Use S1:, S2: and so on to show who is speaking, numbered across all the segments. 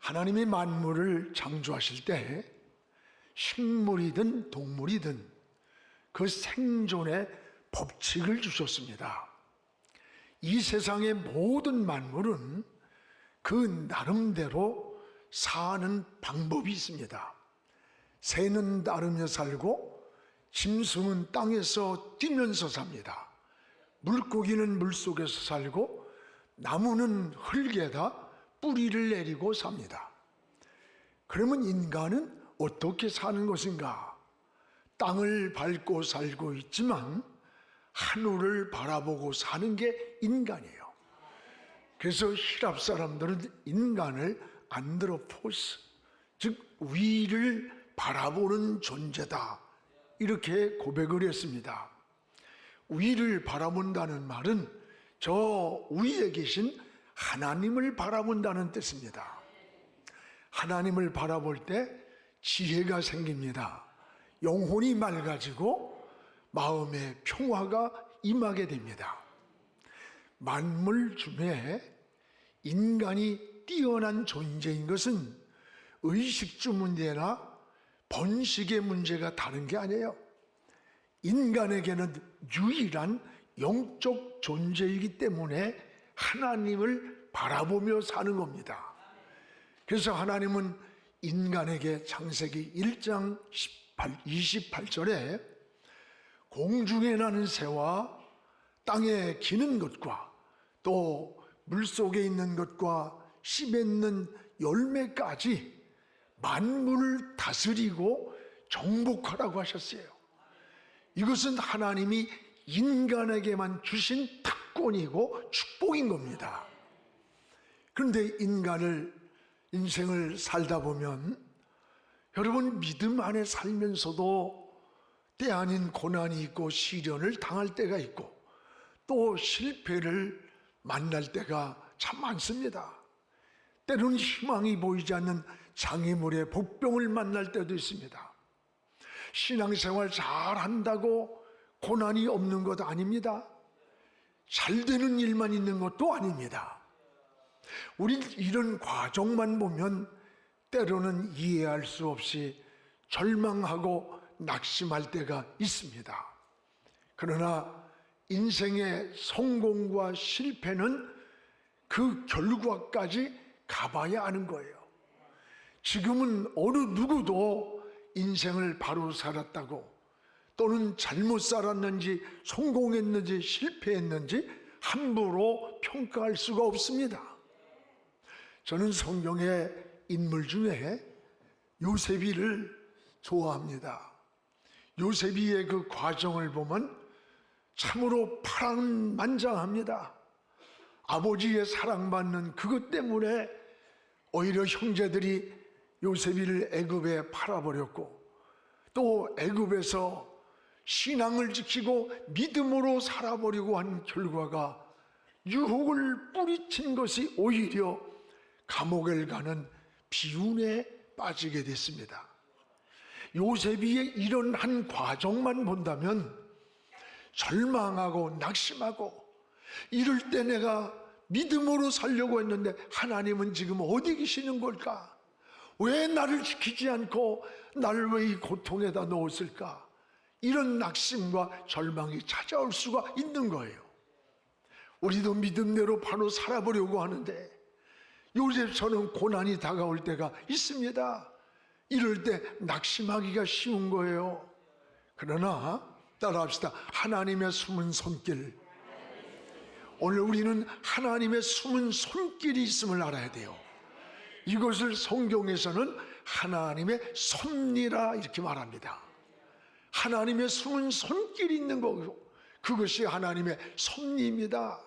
S1: 하나님이 만물을 창조하실 때 식물이든 동물이든 그 생존의 법칙을 주셨습니다. 이 세상의 모든 만물은 그 나름대로 사는 방법이 있습니다. 새는 나르며 살고 짐승은 땅에서 뛰면서 삽니다. 물고기는 물속에서 살고 나무는 흙에다 뿌리를 내리고 삽니다. 그러면 인간은 어떻게 사는 것인가? 땅을 밟고 살고 있지만 하늘을 바라보고 사는 게 인간이에요. 그래서 히랍 사람들은 인간을 안드로포스, 즉 위를 바라보는 존재다, 이렇게 고백을 했습니다. 위를 바라본다는 말은 저 위에 계신 하나님을 바라본다는 뜻입니다. 하나님을 바라볼 때 지혜가 생깁니다. 영혼이 맑아지고 마음의 평화가 임하게 됩니다. 만물 중에 인간이 뛰어난 존재인 것은 의식주 문제나 번식의 문제가 다른 게 아니에요. 인간에게는 유일한 영적 존재이기 때문에 하나님을 바라보며 사는 겁니다. 그래서 하나님은 인간에게 창세기 1장 28절에 공중에 나는 새와 땅에 기는 것과 또 물속에 있는 것과 씨 맺는 열매까지 만물을 다스리고 정복하라고 하셨어요. 이것은 하나님이 인간에게만 주신 특권이고 축복인 겁니다. 그런데 인생을 살다 보면 여러분, 믿음 안에 살면서도 때 아닌 고난이 있고 시련을 당할 때가 있고 또 실패를 만날 때가 참 많습니다. 때로는 희망이 보이지 않는 장애물의 복병을 만날 때도 있습니다. 신앙생활 잘한다고 고난이 없는 것 아닙니다. 잘 되는 일만 있는 것도 아닙니다. 우린 이런 과정만 보면 때로는 이해할 수 없이 절망하고 낙심할 때가 있습니다. 그러나 인생의 성공과 실패는 그 결과까지 가봐야 하는 거예요. 지금은 어느 누구도 인생을 바로 살았다고 또는 잘못 살았는지 성공했는지 실패했는지 함부로 평가할 수가 없습니다. 저는 성경의 인물 중에 요셉이를 좋아합니다. 요셉이의 그 과정을 보면 참으로 파란만장합니다. 아버지의 사랑받는 그것 때문에 오히려 형제들이 요셉이를 애굽에 팔아버렸고 또 애굽에서 신앙을 지키고 믿음으로 살아보려고 한 결과가 유혹을 뿌리친 것이 오히려 감옥을 가는 비운에 빠지게 됐습니다. 요셉이의 이런 한 과정만 본다면 절망하고 낙심하고 이럴 때 내가 믿음으로 살려고 했는데 하나님은 지금 어디 계시는 걸까? 왜 나를 지키지 않고 나를 왜 이 고통에다 넣었을까? 이런 낙심과 절망이 찾아올 수가 있는 거예요. 우리도 믿음대로 바로 살아보려고 하는데 요셉처럼 고난이 다가올 때가 있습니다. 이럴 때 낙심하기가 쉬운 거예요. 그러나 따라합시다. 하나님의 숨은 손길. 오늘 우리는 하나님의 숨은 손길이 있음을 알아야 돼요. 이것을 성경에서는 하나님의 섭리라 이렇게 말합니다. 하나님의 숨은 손길이 있는 거고 그것이 하나님의 섭리입니다.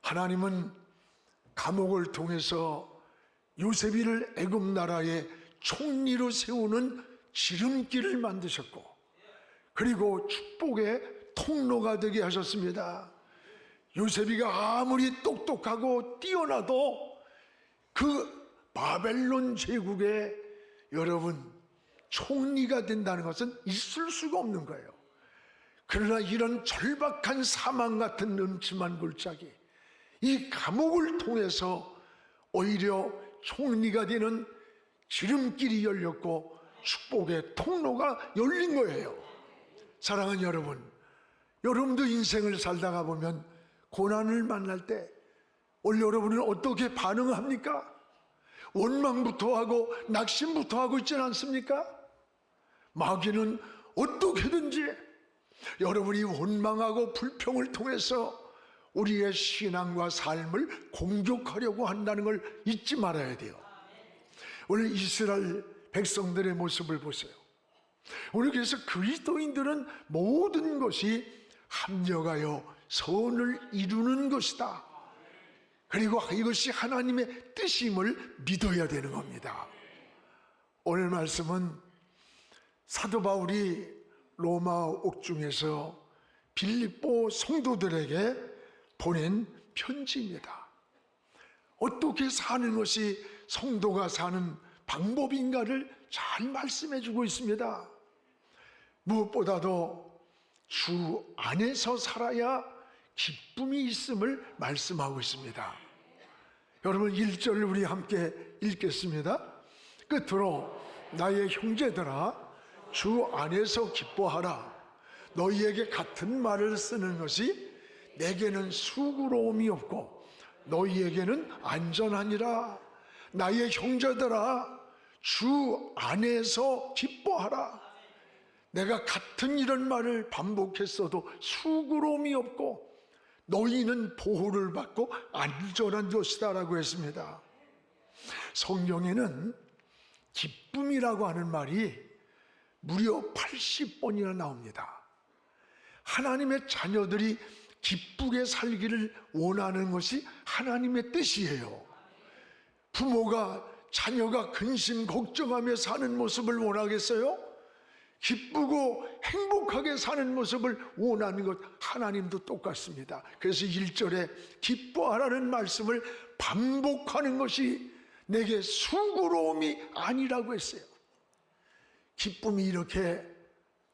S1: 하나님은 감옥을 통해서 요셉이를 애굽 나라의 총리로 세우는 지름길을 만드셨고 그리고 축복의 통로가 되게 하셨습니다. 요셉이가 아무리 똑똑하고 뛰어나도 그 바벨론 제국의 여러분 총리가 된다는 것은 있을 수가 없는 거예요. 그러나 이런 절박한 사망 같은 음침한 골짜기 이 감옥을 통해서 오히려 총리가 되는 지름길이 열렸고 축복의 통로가 열린 거예요. 사랑하는 여러분, 여러분도 인생을 살다가 보면 고난을 만날 때 오늘 여러분은 어떻게 반응합니까? 원망부터 하고 낙심부터 하고 있지는 않습니까? 마귀는 어떻게든지 여러분이 원망하고 불평을 통해서 우리의 신앙과 삶을 공격하려고 한다는 걸 잊지 말아야 돼요. 오늘 이스라엘 백성들의 모습을 보세요. 오늘 그래서 그리스도인들은 모든 것이 합력하여 선을 이루는 것이다. 그리고 이것이 하나님의 뜻임을 믿어야 되는 겁니다. 오늘 말씀은 사도 바울이 로마 옥중에서 빌립보 성도들에게 보낸 편지입니다. 어떻게 사는 것이 성도가 사는 방법인가를 잘 말씀해 주고 있습니다. 무엇보다도 주 안에서 살아야 기쁨이 있음을 말씀하고 있습니다. 여러분 1절을 우리 함께 읽겠습니다. 끝으로 나의 형제들아 주 안에서 기뻐하라. 너희에게 같은 말을 쓰는 것이 내게는 수고로움이 없고 너희에게는 안전하니라. 나의 형제들아 주 안에서 기뻐하라. 내가 같은 이런 말을 반복했어도 수고로움이 없고 너희는 보호를 받고 안전한 것이다라고 했습니다. 성경에는 기쁨이라고 하는 말이 무려 80번이나 나옵니다. 하나님의 자녀들이 기쁘게 살기를 원하는 것이 하나님의 뜻이에요. 부모가 자녀가 근심 걱정하며 사는 모습을 원하겠어요? 기쁘고 행복하게 사는 모습을 원하는 것 하나님도 똑같습니다. 그래서 1절에 기뻐하라는 말씀을 반복하는 것이 내게 수고로움이 아니라고 했어요. 기쁨이 이렇게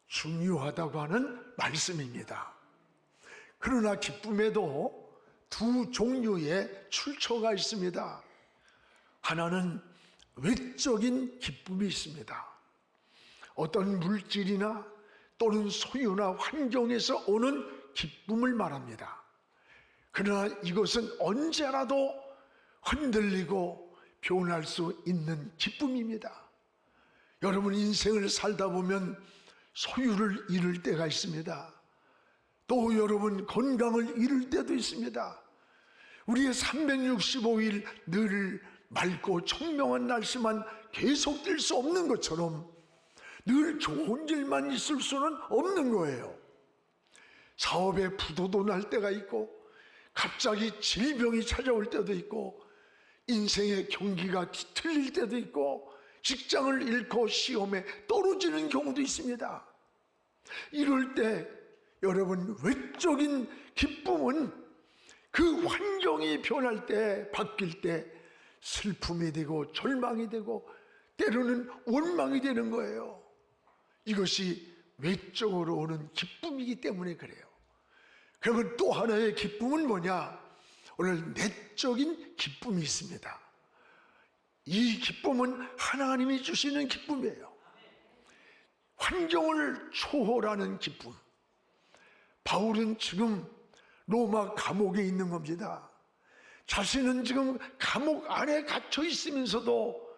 S1: 중요하다고 하는 말씀입니다. 그러나 기쁨에도 두 종류의 출처가 있습니다. 하나는 외적인 기쁨이 있습니다. 어떤 물질이나 또는 소유나 환경에서 오는 기쁨을 말합니다. 그러나 이것은 언제라도 흔들리고 변할 수 있는 기쁨입니다. 여러분 인생을 살다 보면 소유를 잃을 때가 있습니다. 또 여러분 건강을 잃을 때도 있습니다. 우리의 365일 늘 맑고 청명한 날씨만 계속될 수 없는 것처럼 늘 좋은 일만 있을 수는 없는 거예요. 사업에 부도도 날 때가 있고 갑자기 질병이 찾아올 때도 있고 인생의 경기가 뒤틀릴 때도 있고 직장을 잃고 시험에 떨어지는 경우도 있습니다. 이럴 때 여러분 외적인 기쁨은 그 환경이 변할 때 바뀔 때 슬픔이 되고 절망이 되고 때로는 원망이 되는 거예요. 이것이 외적으로 오는 기쁨이기 때문에 그래요. 그러면 또 하나의 기쁨은 뭐냐? 오늘 내적인 기쁨이 있습니다. 이 기쁨은 하나님이 주시는 기쁨이에요. 환경을 초월하는 기쁨. 바울은 지금 로마 감옥에 있는 겁니다. 자신은 지금 감옥 안에 갇혀 있으면서도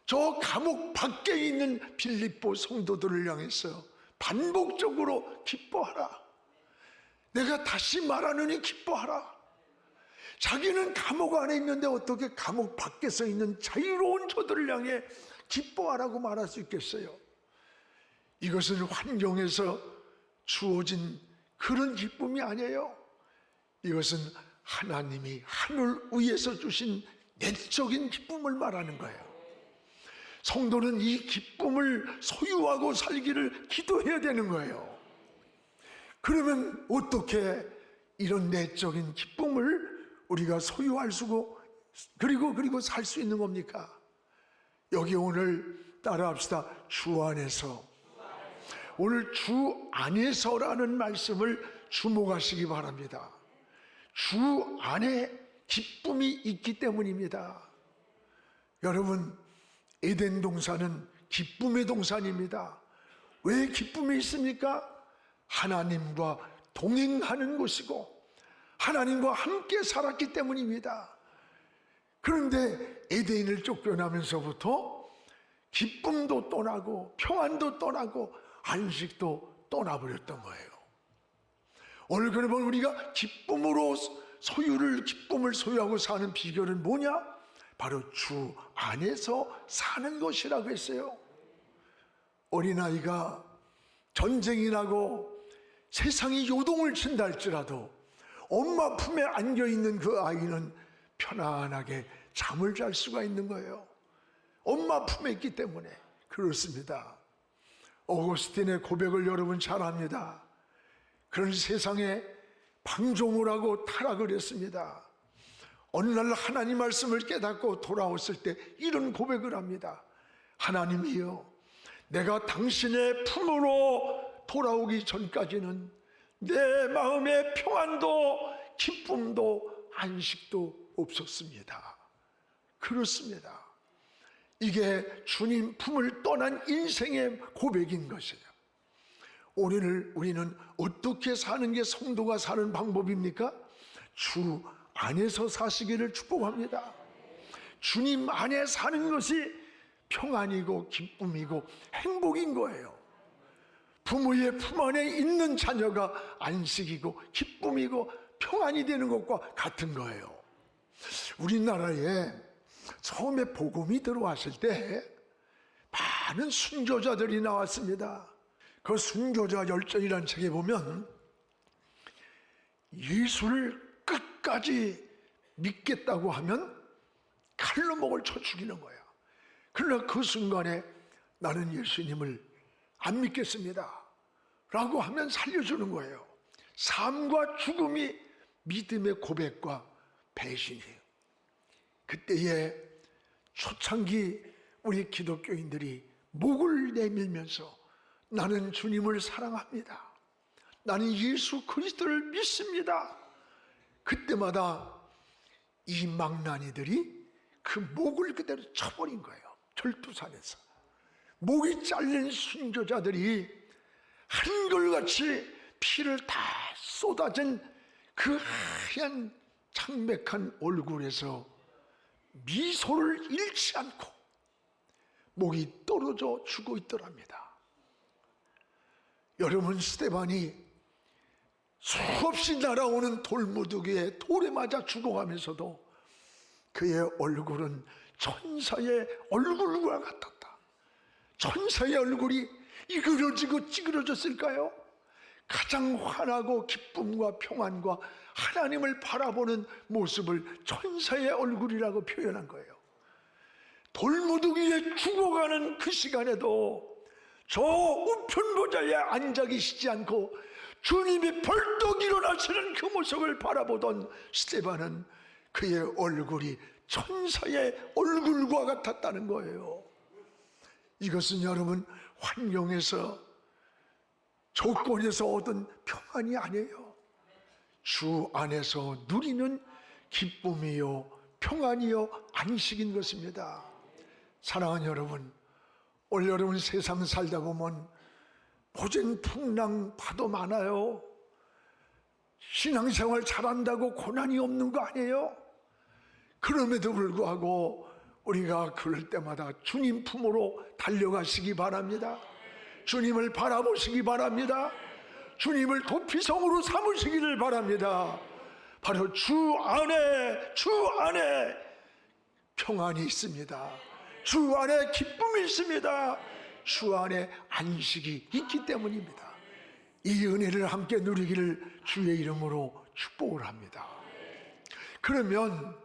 S1: 저 감옥 밖에 있는 빌립보 성도들을 향해서 반복적으로 기뻐하라. 내가 다시 말하느니 기뻐하라. 자기는 감옥 안에 있는데 어떻게 감옥 밖에서 있는 자유로운 저들을 향해 기뻐하라고 말할 수 있겠어요? 이것은 환경에서 주어진 그런 기쁨이 아니에요. 이것은 하나님이 하늘 위에서 주신 내적인 기쁨을 말하는 거예요. 성도는 이 기쁨을 소유하고 살기를 기도해야 되는 거예요. 그러면 어떻게 이런 내적인 기쁨을 우리가 소유할 수고 그리고 살 수 있는 겁니까? 여기 오늘 따라합시다. 주 안에서. 오늘 주 안에서라는 말씀을 주목하시기 바랍니다. 주 안에 기쁨이 있기 때문입니다. 여러분, 에덴 동산은 기쁨의 동산입니다. 왜 기쁨이 있습니까? 하나님과 동행하는 곳이고 하나님과 함께 살았기 때문입니다. 그런데 에덴을 쫓겨나면서부터 기쁨도 떠나고 평안도 떠나고 안식도 떠나버렸던 거예요. 오늘 그러면 우리가 기쁨을 소유하고 사는 비결은 뭐냐? 바로 주 안에서 사는 것이라고 했어요. 어린아이가 전쟁이 나고 세상이 요동을 친다 할지라도 엄마 품에 안겨있는 그 아이는 편안하게 잠을 잘 수가 있는 거예요. 엄마 품에 있기 때문에. 그렇습니다. 어거스틴의 고백을 여러분 잘 압니다. 그런 세상에 방종을 하고 타락을 했습니다. 어느 날 하나님 말씀을 깨닫고 돌아왔을 때 이런 고백을 합니다. 하나님이여, 내가 당신의 품으로 돌아오기 전까지는 내 마음에 평안도 기쁨도 안식도 없었습니다. 그렇습니다. 이게 주님 품을 떠난 인생의 고백인 것이에요. 오늘 우리는 어떻게 사는 게 성도가 사는 방법입니까? 주 안에서 사시기를 축복합니다. 주님 안에 사는 것이 평안이고 기쁨이고 행복인 거예요. 부모의 품 안에 있는 자녀가 안식이고 기쁨이고 평안이 되는 것과 같은 거예요. 우리나라에 처음에 복음이 들어왔을 때 많은 순교자들이 나왔습니다. 그 순교자 열전이라는 책에 보면 예수를 끝까지 믿겠다고 하면 칼로 목을 쳐 죽이는 거야. 그러나 그 순간에 나는 예수님을 안 믿겠습니다 라고 하면 살려주는 거예요. 삶과 죽음이 믿음의 고백과 배신이에요. 그때에 초창기 우리 기독교인들이 목을 내밀면서 나는 주님을 사랑합니다, 나는 예수 그리스도를 믿습니다, 그때마다 이 망나니들이 그 목을 그대로 쳐버린 거예요. 절투산에서 목이 잘린 순교자들이 한결같이 피를 다 쏟아진 그 하얀 창백한 얼굴에서 미소를 잃지 않고 목이 떨어져 죽어 있더랍니다. 여러분, 스데반이 수없이 날아오는 돌무더기에 돌에 맞아 죽어가면서도 그의 얼굴은 천사의 얼굴과 같았다. 천사의 얼굴이 이그러지고 찌그러졌을까요? 가장 환하고 기쁨과 평안과 하나님을 바라보는 모습을 천사의 얼굴이라고 표현한 거예요. 돌무더기에 죽어가는 그 시간에도 저 우편 보좌에 앉아 계시지 않고 주님이 벌떡 일어나시는 그 모습을 바라보던 스데반은 그의 얼굴이 천사의 얼굴과 같았다는 거예요. 이것은 여러분 환경에서 조건에서 얻은 평안이 아니에요. 주 안에서 누리는 기쁨이요 평안이요 안식인 것입니다. 사랑하는 여러분, 올 여러분 세상 살다 보면 보전풍랑 파도 많아요. 신앙생활 잘한다고 고난이 없는 거 아니에요? 그럼에도 불구하고 우리가 그럴 때마다 주님 품으로 달려가시기 바랍니다. 주님을 바라보시기 바랍니다. 주님을 도피성으로 삼으시기를 바랍니다. 바로 주 안에 평안이 있습니다. 주 안에 기쁨이 있습니다. 주 안에 안식이 있기 때문입니다. 이 은혜를 함께 누리기를 주의 이름으로 축복을 합니다. 그러면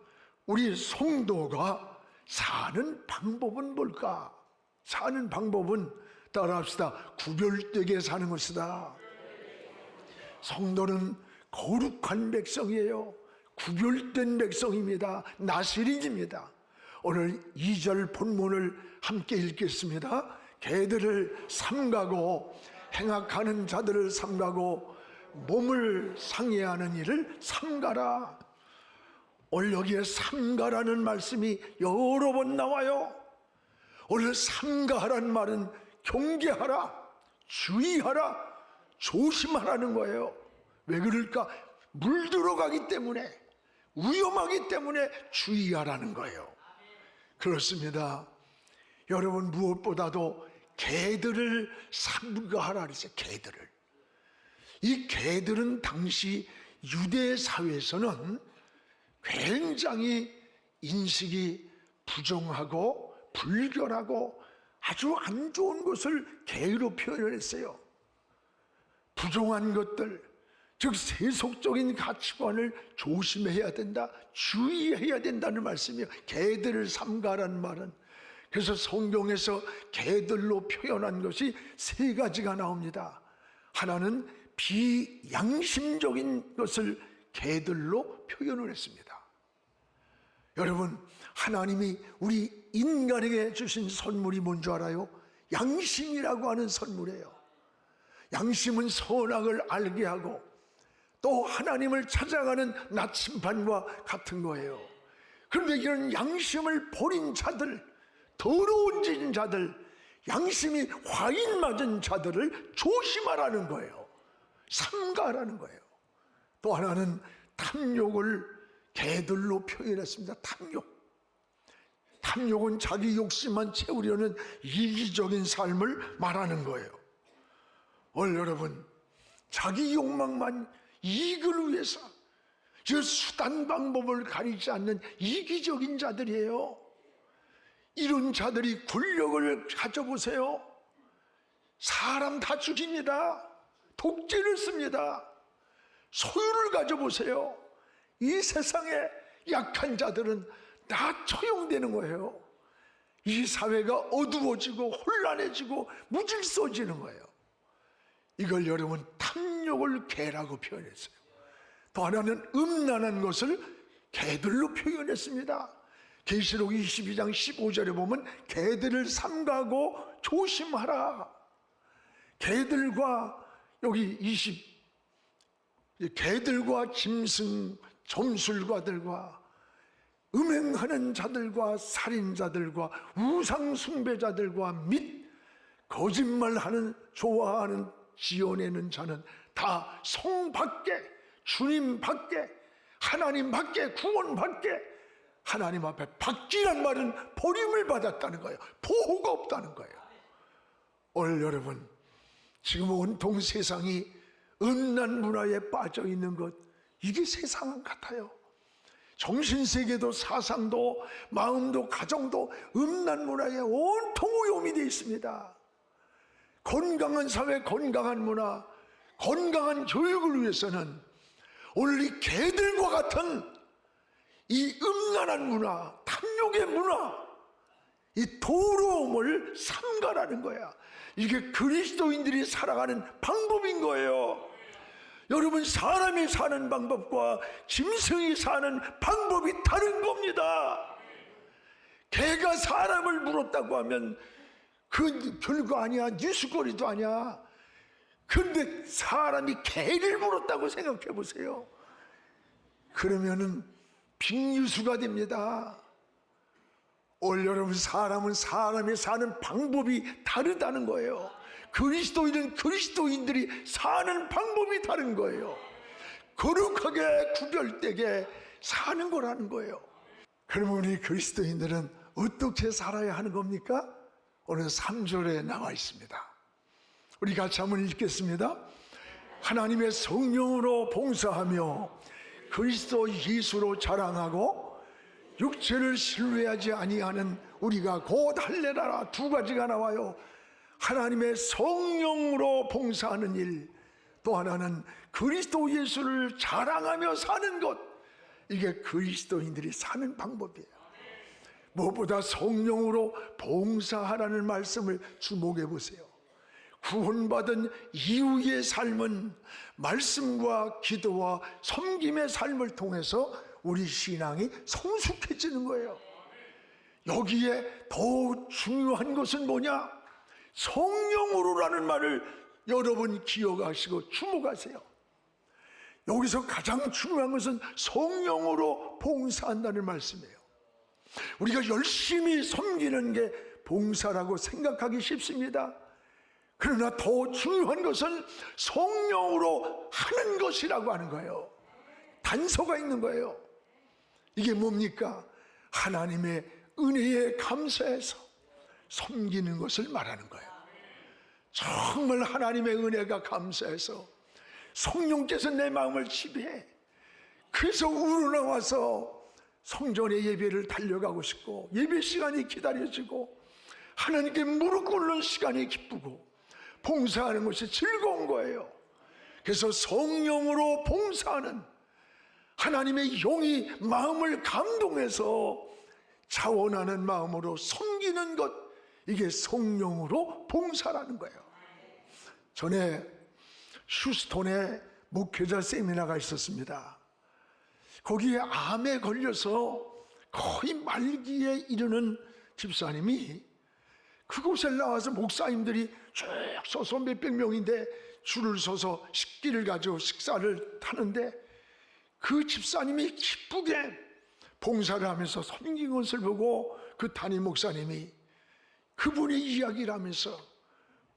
S1: 우리 성도가 사는 방법은 뭘까? 사는 방법은 따라합시다. 구별되게 사는 것이다. 성도는 거룩한 백성이에요. 구별된 백성입니다. 나시린입니다. 오늘 2절 본문을 함께 읽겠습니다. 개들을 삼가고 행악하는 자들을 삼가고 몸을 상해하는 일을 삼가라. 오늘 여기에 삼가라는 말씀이 여러 번 나와요. 오늘 삼가하라는 말은 경계하라, 주의하라, 조심하라는 거예요. 왜 그럴까? 물들어가기 때문에, 위험하기 때문에 주의하라는 거예요. 그렇습니다. 여러분, 무엇보다도 개들을 삼가하라 그랬어요. 개들을. 이 개들은 당시 유대 사회에서는 굉장히 인식이 부정하고 불결하고 아주 안 좋은 것을 개로 표현을 했어요. 부정한 것들, 즉 세속적인 가치관을 조심해야 된다, 주의해야 된다는 말씀이에요. 개들을 삼가라는 말은. 그래서 성경에서 개들로 표현한 것이 세 가지가 나옵니다. 하나는 비양심적인 것을 개들로 표현을 했습니다. 여러분, 하나님이 우리 인간에게 주신 선물이 뭔지 알아요? 양심이라고 하는 선물이에요. 양심은 선악을 알게 하고 또 하나님을 찾아가는 나침반과 같은 거예요. 그런데 이런 양심을 버린 자들, 더러워진 자들, 양심이 화인 맞은 자들을 조심하라는 거예요. 삼가라는 거예요. 또 하나는 탐욕을 개들로 표현했습니다. 탐욕은 자기 욕심만 채우려는 이기적인 삶을 말하는 거예요. 오늘 여러분, 자기 욕망만, 이익을 위해서 저 수단 방법을 가리지 않는 이기적인 자들이에요. 이런 자들이 권력을 가져보세요. 사람 다 죽입니다. 독재를 씁니다. 소유를 가져보세요. 이 세상에 약한 자들은 다 처형되는 거예요. 이 사회가 어두워지고 혼란해지고 무질서지는 거예요. 이걸 여러분 탐욕을 개라고 표현했어요. 또 하나는 음란한 것을 개들로 표현했습니다. 계시록 22장 15절에 보면 개들을 삼가고 조심하라. 개들과 여기 개들과 짐승, 점술가들과 음행하는 자들과 살인자들과 우상숭배자들과 및 거짓말하는 좋아하는 지어내는 자는 다 성 밖에, 주님 밖에, 하나님 밖에, 구원 밖에, 하나님 앞에 밖이란 말은 버림을 받았다는 거예요. 보호가 없다는 거예요. 오늘 여러분, 지금 온통 세상이 음란 문화에 빠져 있는 것, 이게 세상 같아요. 정신세계도 사상도 마음도 가정도 음란 문화에 온통 오염이 되어 있습니다. 건강한 사회, 건강한 문화, 건강한 교육을 위해서는 오늘 이 개들과 같은 이 음란한 문화, 탐욕의 문화, 이 더러움을 삼가라는 거야. 이게 그리스도인들이 살아가는 방법인 거예요. 여러분, 사람이 사는 방법과 짐승이 사는 방법이 다른 겁니다. 개가 사람을 물었다고 하면 그 별거 아니야, 뉴스거리도 아니야. 그런데 사람이 개를 물었다고 생각해 보세요. 그러면은 빅뉴스가 됩니다. 오늘 여러분, 사람은 사람이 사는 방법이 다르다는 거예요. 그리스도인은 그리스도인들이 사는 방법이 다른 거예요. 거룩하게 구별되게 사는 거라는 거예요. 그러면 우리 그리스도인들은 어떻게 살아야 하는 겁니까? 오늘 3절에 나와 있습니다. 우리 같이 한번 읽겠습니다. 하나님의 성령으로 봉사하며 그리스도 예수로 자랑하고 육체를 신뢰하지 아니하는 우리가 곧 할례라라. 두 가지가 나와요. 하나님의 성령으로 봉사하는 일, 또 하나는 그리스도 예수를 자랑하며 사는 것. 이게 그리스도인들이 사는 방법이에요. 무엇보다 성령으로 봉사하라는 말씀을 주목해 보세요. 구원받은 이후의 삶은 말씀과 기도와 섬김의 삶을 통해서 우리 신앙이 성숙해지는 거예요. 여기에 더 중요한 것은 뭐냐? 성령으로라는 말을 여러분 기억하시고 주목하세요. 여기서 가장 중요한 것은 성령으로 봉사한다는 말씀이에요. 우리가 열심히 섬기는 게 봉사라고 생각하기 쉽습니다. 그러나 더 중요한 것은 성령으로 하는 것이라고 하는 거예요. 단서가 있는 거예요. 이게 뭡니까? 하나님의 은혜에 감사해서 섬기는 것을 말하는 거예요. 정말 하나님의 은혜가 감사해서 성령께서 내 마음을 지배해. 그래서 우러나와서 성전의 예배를 달려가고 싶고, 예배 시간이 기다려지고, 하나님께 무릎 꿇는 시간이 기쁘고, 봉사하는 것이 즐거운 거예요. 그래서 성령으로 봉사하는, 하나님의 영이 마음을 감동해서 자원하는 마음으로 섬기는 것, 이게 성령으로 봉사라는 거예요. 전에 휴스톤에 목회자 세미나가 있었습니다. 거기에 암에 걸려서 거의 말기에 이르는 집사님이 그곳에 나와서 목사님들이 쭉 서서 몇백 명인데 줄을 서서 식기를 가지고 식사를 하는데, 그 집사님이 기쁘게 봉사를 하면서 섬긴 것을 보고 그 담임 목사님이 그분의 이야기를 하면서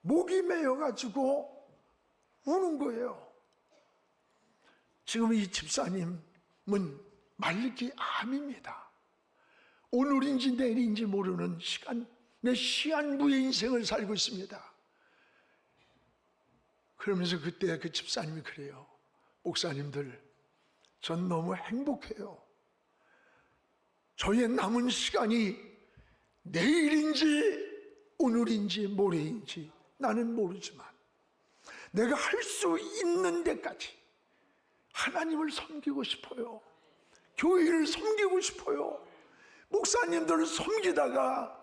S1: 목이 메어가지고 우는 거예요. 지금 이 집사님은 말기 암입니다. 오늘인지 내일인지 모르는 내 시한부의 인생을 살고 있습니다. 그러면서 그때 그 집사님이 그래요. 목사님들, 전 너무 행복해요. 저의 남은 시간이 내일인지 오늘인지 모레인지 나는 모르지만 내가 할 수 있는 데까지 하나님을 섬기고 싶어요. 교회를 섬기고 싶어요. 목사님들을 섬기다가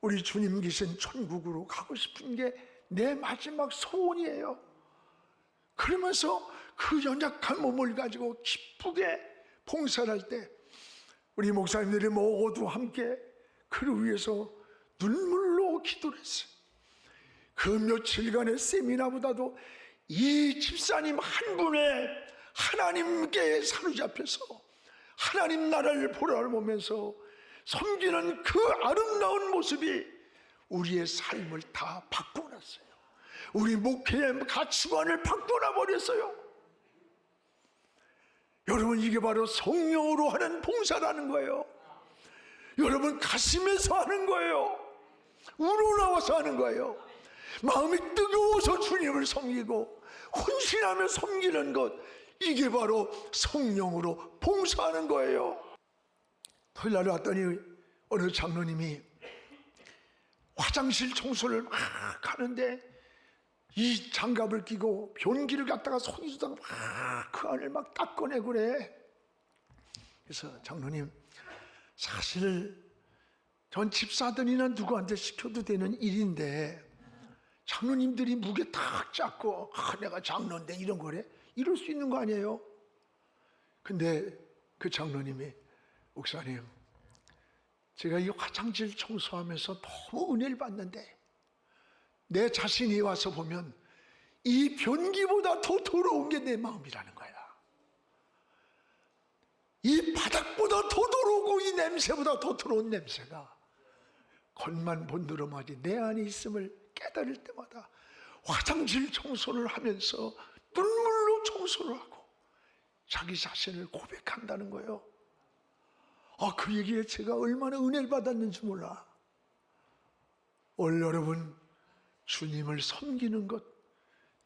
S1: 우리 주님 계신 천국으로 가고 싶은 게 내 마지막 소원이에요. 그러면서 그 연약한 몸을 가지고 기쁘게 봉사를 할 때 우리 목사님들이 모두 함께 그를 위해서 눈물로 기도를 했어요. 그 며칠간의 세미나보다도 이 집사님 한 분의 하나님께 사로잡혀서 하나님 나라를 보라보면서 섬기는 그 아름다운 모습이 우리의 삶을 다 바꿔놨어요. 우리 목회의 가치관을 바꿔놔 버렸어요. 여러분, 이게 바로 성령으로 하는 봉사라는 거예요. 여러분, 가슴에서 하는 거예요. 우러나와서 하는 거예요. 마음이 뜨거워서 주님을 섬기고 헌신하며 섬기는 것, 이게 바로 성령으로 봉사하는 거예요. 토요일 날 왔더니 어느 장로님이 화장실 청소를 막 하는데 이 장갑을 끼고 변기를 갖다가 손이 주다가 막 그 안을 막 닦아내고 그래. 그래서 장로님, 사실 전 집사들이나 누구한테 시켜도 되는 일인데 장로님들이 무게 탁 잡고 내가 장로인데 이런 거래? 이럴 수 있는 거 아니에요? 근데 그 장로님이, 목사님, 제가 이 화장실 청소하면서 너무 은혜를 받는데 내 자신이 와서 보면 이 변기보다 더 더러운 게 내 마음이라는 거야. 이 바닥보다 더 더러우고 이 냄새보다 더 더러운 냄새가 겉만 본드러마지 내 안에 있음을 깨달을 때마다 화장실 청소를 하면서 눈물로 청소를 하고 자기 자신을 고백한다는 거예요. 그 얘기에 제가 얼마나 은혜를 받았는지 몰라. 오늘 여러분, 주님을 섬기는 것,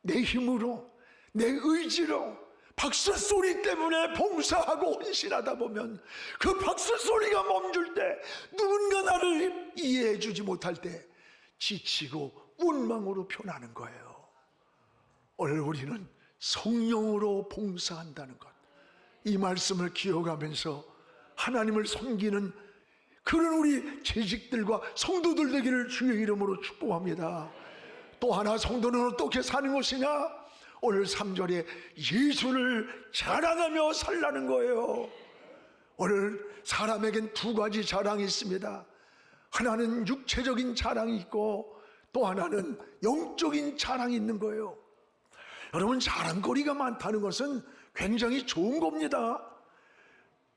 S1: 내 힘으로, 내 의지로 박수 소리 때문에 봉사하고 헌신하다 보면 그 박수 소리가 멈출 때, 누군가 나를 이해해 주지 못할 때 지치고 원망으로 변하는 거예요. 오늘 우리는 성령으로 봉사한다는 것, 이 말씀을 기억하면서 하나님을 섬기는 그런 우리 재직들과 성도들 되기를 주의 이름으로 축복합니다. 또 하나, 성도는 어떻게 사는 것이냐? 오늘 3절에 예수를 자랑하며 살라는 거예요. 오늘 사람에겐 두 가지 자랑이 있습니다. 하나는 육체적인 자랑이 있고 또 하나는 영적인 자랑이 있는 거예요. 여러분, 자랑거리가 많다는 것은 굉장히 좋은 겁니다.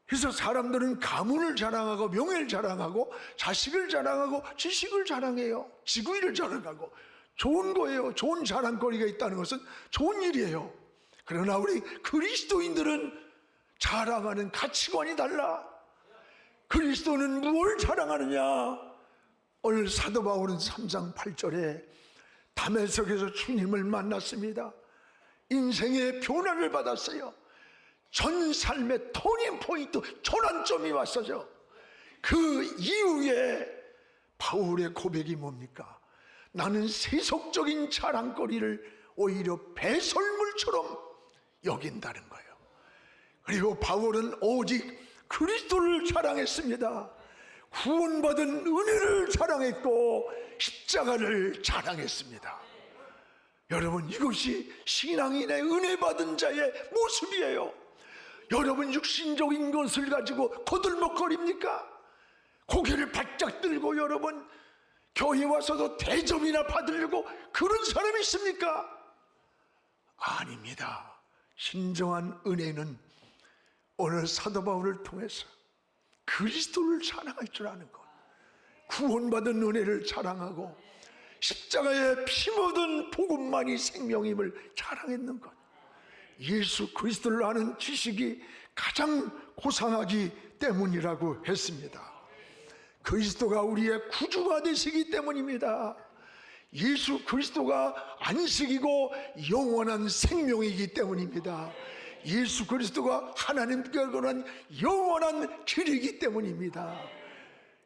S1: 그래서 사람들은 가문을 자랑하고 명예를 자랑하고 자식을 자랑하고 지식을 자랑해요. 지구일을 자랑하고 좋은 거예요. 좋은 자랑거리가 있다는 것은 좋은 일이에요. 그러나 우리 그리스도인들은 자랑하는 가치관이 달라. 그리스도는 무엇을 자랑하느냐? 오늘 사도 바울은 3장 8절에 다메섹에서 주님을 만났습니다. 인생의 변화를 받았어요. 전 삶의 터닝 포인트, 전환점이 왔어요. 그 이후에 바울의 고백이 뭡니까? 나는 세속적인 자랑거리를 오히려 배설물처럼 여긴다는 거예요. 그리고 바울은 오직 그리스도를 자랑했습니다. 구원받은 은혜를 자랑했고 십자가를 자랑했습니다. 여러분, 이것이 신앙인의 은혜 받은 자의 모습이에요. 여러분, 육신적인 것을 가지고 거들먹거립니까? 고개를 바짝 들고 여러분 교회 와서도 대접이나 받으려고 그런 사람이 있습니까? 아닙니다. 진정한 은혜는 오늘 사도 바울을 통해서 그리스도를 자랑할 줄 아는 것, 구원받은 은혜를 자랑하고 십자가에 피 묻은 복음만이 생명임을 자랑했는 것, 예수 그리스도를 아는 지식이 가장 고상하기 때문이라고 했습니다. 그리스도가 우리의 구주가 되시기 때문입니다. 예수 그리스도가 안식이고 영원한 생명이기 때문입니다. 예수 그리스도가 하나님께 관한 영원한 길이기 때문입니다.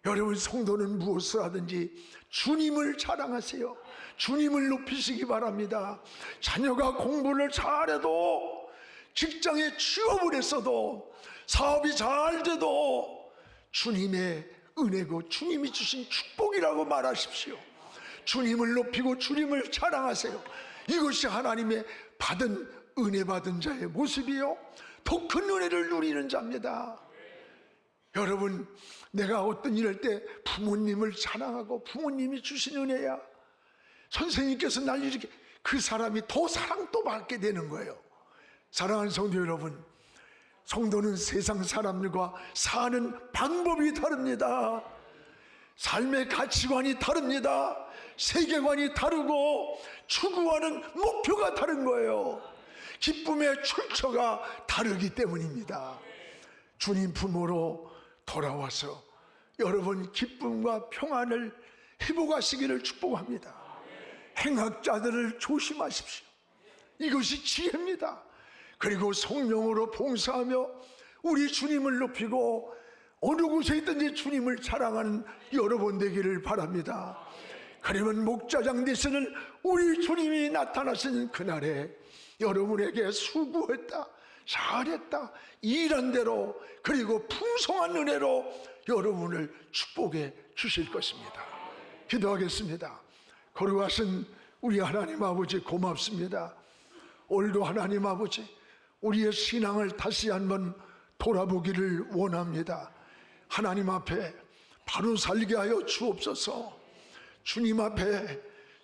S1: 여러분, 성도는 무엇을 하든지 주님을 자랑하세요. 주님을 높이시기 바랍니다. 자녀가 공부를 잘해도, 직장에 취업을 했어도, 사업이 잘 돼도 주님의 은혜고 주님이 주신 축복이라고 말하십시오. 주님을 높이고 주님을 자랑하세요. 이것이 하나님의 받은 은혜 받은 자의 모습이요, 더 큰 은혜를 누리는 자입니다. 여러분, 내가 어떤 일할 때 부모님을 자랑하고 부모님이 주신 은혜야, 선생님께서 날 이렇게, 그 사람이 더 사랑도 받게 되는 거예요. 사랑하는 성도 여러분, 성도는 세상 사람들과 사는 방법이 다릅니다. 삶의 가치관이 다릅니다. 세계관이 다르고 추구하는 목표가 다른 거예요. 기쁨의 출처가 다르기 때문입니다. 주님 품으로 돌아와서 여러분 기쁨과 평안을 회복하시기를 축복합니다. 행악자들을 조심하십시오. 이것이 지혜입니다. 그리고 성령으로 봉사하며 우리 주님을 높이고 어느 곳에 있든지 주님을 자랑하는 여러분 되기를 바랍니다. 그러면 목자장 되시는 우리 주님이 나타나시는 그날에 여러분에게 수고했다, 잘했다, 일한 대로, 그리고 풍성한 은혜로 여러분을 축복해 주실 것입니다. 기도하겠습니다. 거룩하신 우리 하나님 아버지, 고맙습니다. 오늘도 하나님 아버지, 우리의 신앙을 다시 한번 돌아보기를 원합니다. 하나님 앞에 바로 살게 하여 주옵소서. 주님 앞에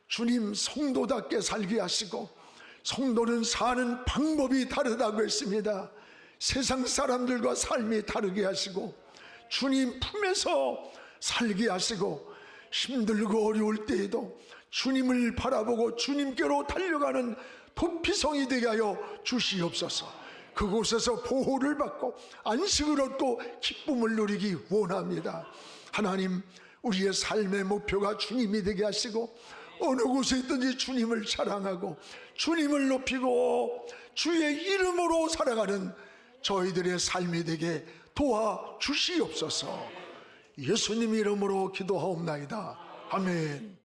S1: 주님 성도답게 살게 하시고, 성도는 사는 방법이 다르다고 했습니다. 세상 사람들과 삶이 다르게 하시고 주님 품에서 살게 하시고, 힘들고 어려울 때에도 주님을 바라보고 주님께로 달려가는 도피성이 되게 하여 주시옵소서. 그곳에서 보호를 받고 안식을 얻고 기쁨을 누리기 원합니다. 하나님, 우리의 삶의 목표가 주님이 되게 하시고 어느 곳에 있든지 주님을 자랑하고 주님을 높이고 주의 이름으로 살아가는 저희들의 삶이 되게 도와주시옵소서. 예수님 이름으로 기도하옵나이다. 아멘.